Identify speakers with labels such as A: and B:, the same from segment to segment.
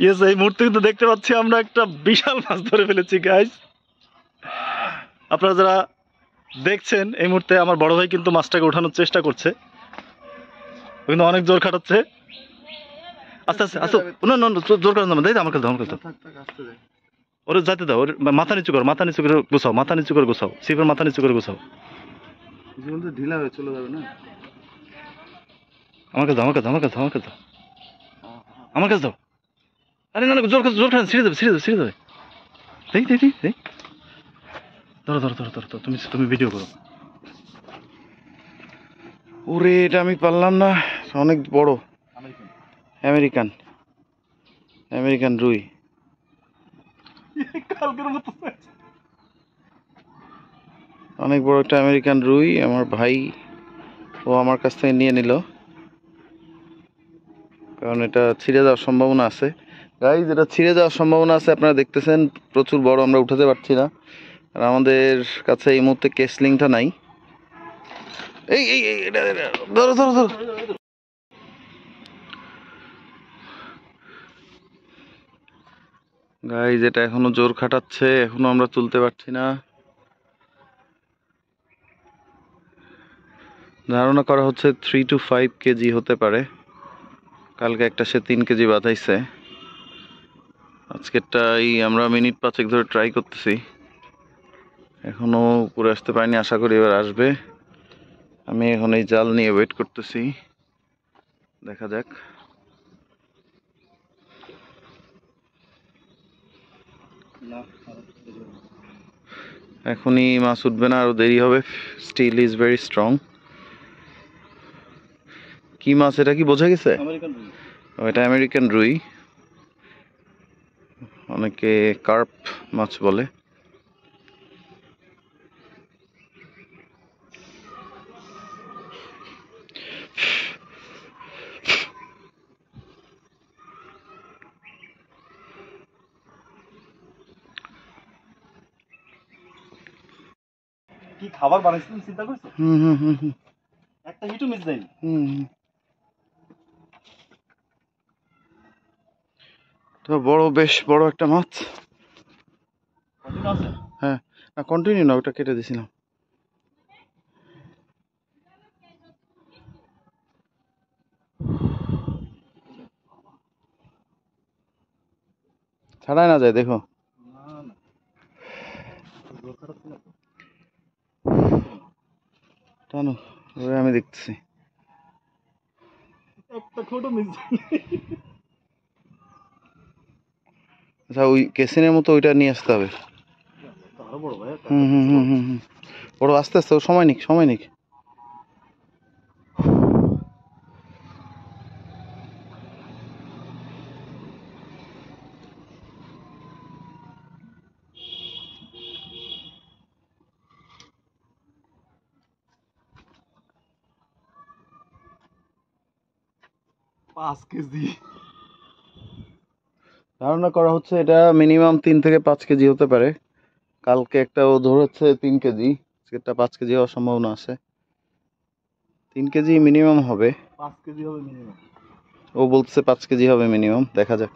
A: Yes, এই মুহূর্তে কিন্তু দেখতে পাচ্ছি আমরা একটা বিশাল মাছ ধরে ফেলেছি গাইস। আপনারা যারা দেখছেন এই মুহূর্তে আমার বড় ভাই কিন্তু মাছটাকে ওঠানোর চেষ্টা করছে, কিন্তু অনেক জোর খাটাচ্ছে। আস্তে আস্তে আস্তে, না না জোর খাটানো না, আমার কাছে আমার কাছে ওরে যাইতে দাও, ওর মাথা নিচু করো, মাথা নিচু করে গুছাও, মাথা নিচু করে গুছাও, সিপের মাথা নিচু করে গুছাও।
B: ঢিলা হয়ে চলে যাবে না।
A: আমার কাছে দাও, আমার কাছে আমার কাছে আমার কাছে দাও, আমার কাছে দাও। আরে না না, জোর জোর খাটান, ছিঁড়ে দেবে ছিঁড়ে দেবে ছিঁড়ে দেবে। দেখ দেখ দেখ দেখ, ধরো ধরো ধরো ধরো, তুমি তুমি ভিডিও করো।
B: ওরে এটা আমি পারলাম না, অনেক বড়। আমেরিকান আমেরিকান রুই। অনেক বড় একটা আমেরিকান রুই আমার ভাই ও আমার কাছ থেকে নিয়ে নিল, কারণ এটা ছিঁড়ে যাওয়ার সম্ভাবনা আছে। গাইজ, এটা ছিঁড়ে যাওয়ার সম্ভাবনা আছে, আপনারা দেখতেছেন প্রচুর বড়, আমরা উঠাতে পারছি না, আর আমাদের কাছে এই মুহূর্তে কেসলিংটা নাই। এই এই এটা ধরো ধরো ধরো। গাইজ, এটা এখনো জোর খাটাচ্ছে, এখনো আমরা তুলতে পারছি না। ধারণা করা হচ্ছে 3 to 5 কেজি হতে পারে। কালকে একটা সে 3 কেজি বাঁধাইছে। আজকেরটাই আমরা মিনিট 5 ধরে ট্রাই করতেছি, এখনো উপরে আসতে পারিনি, আশা করি এবার আসবে। আমি এখন এই জাল নিয়ে ওয়েট করতেছি, দেখা যাক। এখনই মাছ উঠবে না, আরো দেরি হবে। Still is very strong. কি মাছ এটা, কি বোঝা গেছে? এটা আমেরিকান রুই, অনেকে কার্প মাছ বলে।
A: কি খাবার বানাইছিস চিন্তা করছো? একটা হিটও মিস দেয়নি।
B: তো বড়, বেশ বড় একটা মাছ। হ্যাঁ, না কন্টিনিউ না, ওটা কেটে দিছিলাম। ছাড়াই না যায়, দেখো। টানো, ওরে আমি দেখতেছি।
A: একটা ছোট মিস।
B: আচ্ছা, ওই কেসিনের মতো ওইটা নিয়ে আসতে হবে।
A: বড় ভাই,
B: বড়, আস্তে আস্তে, সময় নিক সময় নিক। ধারণা করা হচ্ছে এটা মিনিমাম 3 থেকে 5 কেজি হতে পারে। কালকে একটা ও ধরেছে 3 কেজি, আজকেরটা 5 কেজি হওয়ার সম্ভাবনা আছে। 3 কেজি মিনিমাম হবে।
A: 5 কেজি হবে মিনিমাম।
B: ও বলছে 5 কেজি হবে মিনিমাম, দেখা যাক।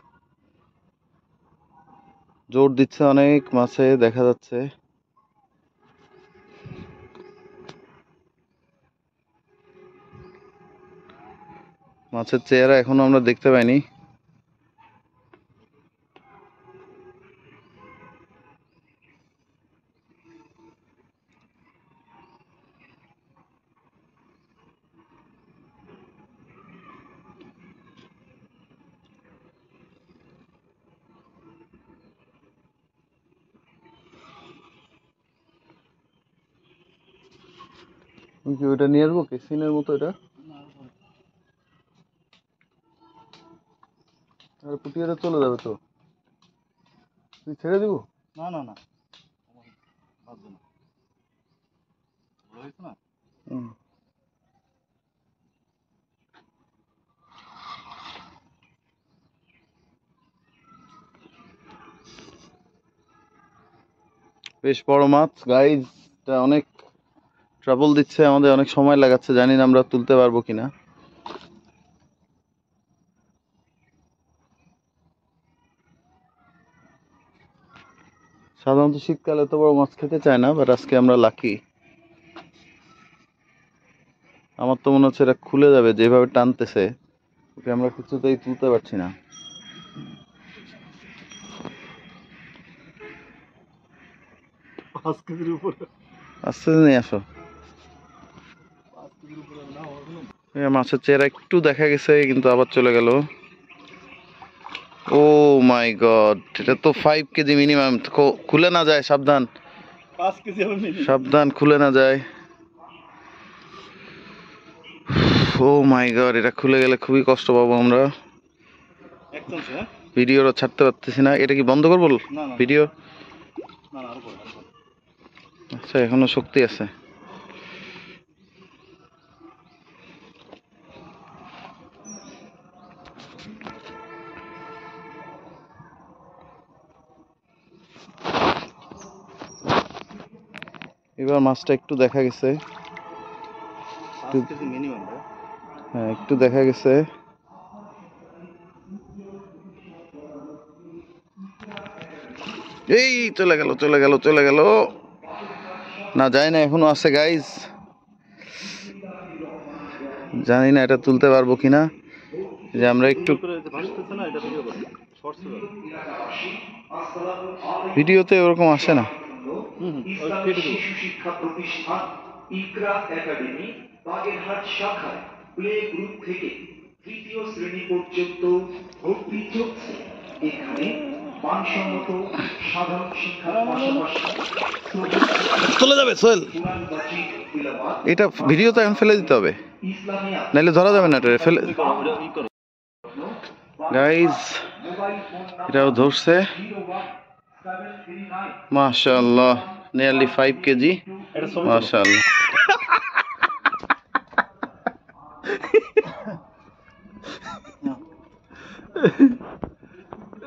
B: জোর দিচ্ছে অনেক মাছে, দেখা যাচ্ছে। মাছের চেহারা এখনো আমরা দেখতে পাইনি। তুমি কি ওটা নিয়ে আসবো, কেসিনের মতো? এটা আর পুটিয়াটা চলে যাবে তো, তুই ছেড়ে দিব?
A: না না না, ভাবছো না, বড় হয়েছে না।
B: বেশ বড় মাছ গাইজ, এটা অনেক ট্রাবল দিচ্ছে আমাদের, অনেক সময় লাগাচ্ছে, জানি না আমরা তুলতে পারবো কিনা। সাধারণত শীতকালে এত বড় মাছ খেতে চায় না, বাট আজকে আমরা লাকি। আমার তো মনে হচ্ছে এটা খুলে যাবে, যেভাবে টানতেছে ওকে আমরা কিছুতেই তুলতে পারছি না।
A: 5 কেজির উপরে।
B: আস্তে নিয়ে আসো। মাছের চেহারা একটু দেখা গেছে, কিন্তু আবার চলে গেল। ও মাই গড, এটা তো 5 কেজি মিনিমাম। খুলে না যায়, সাবধান
A: 5 কেজি হবে মিনিমাম।
B: সাবধান, খুলে না যায়। ও মাই গড, এটা খুলে গেলে খুবই কষ্ট পাবো আমরা।
A: একদম হ্যাঁ।
B: ভিডিওটা ছাড়তে পারতেছি না। এটা কি বন্ধ করবো
A: না না
B: ভিডিও?
A: না না, আরো বড়।
B: আচ্ছা, এখনো শক্তি আছে। এবার মাছটা একটু দেখা গেছে।
A: 5 কেজি মিনিমাম ভাই।
B: হ্যাঁ, একটু দেখা গেছে। এই চলে গেল চলে গেল চলে গেল। না, যায় না, এখনো আছে গাইজ। জানি না এটা তুলতে পারবো কিনা। যে আমরা একটু
A: ভাসতেছে না, এটা ভিডিও করে শর্টস করে।
B: ভিডিওতে ওরকম আসে না।
A: কেটে দেবো।
C: শিক্ষা প্রতিষ্ঠান ইকরা একাডেমি বাগেরহাট শাখায় প্লে গ্রুপ থেকে তৃতীয় শ্রেণী পর্যন্ত ভর্তি চলছে। এখানে মানসম্মত সাধারণ শিক্ষার পাশাপাশি
B: চলে যাবে সোহেল।
C: কুরআন মাজিদ তিলাওয়াত,
B: এটা ভিডিওতে এখন ফেলে দিতে হবে,
C: ইসলামিয়াত,
B: নাহলে ধরা যাবে না। এটা ফেলে গাইজ,
C: মোবাইল ফোন
B: এটাও ধরছে।
C: 0179
B: মাশাআল্লাহ, নিয়ারলি 5 কেজি।
A: এটা ছবি তুলো।
B: মাশাআল্লাহ।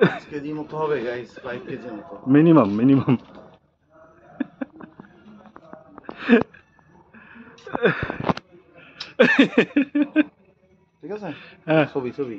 B: 5 কেজি মতো হবে গাইজ, 5 কেজি মতো।
A: Minimum minimum.
B: ঠিক আছে,
A: হ্যাঁ।
B: ছবি ছবি।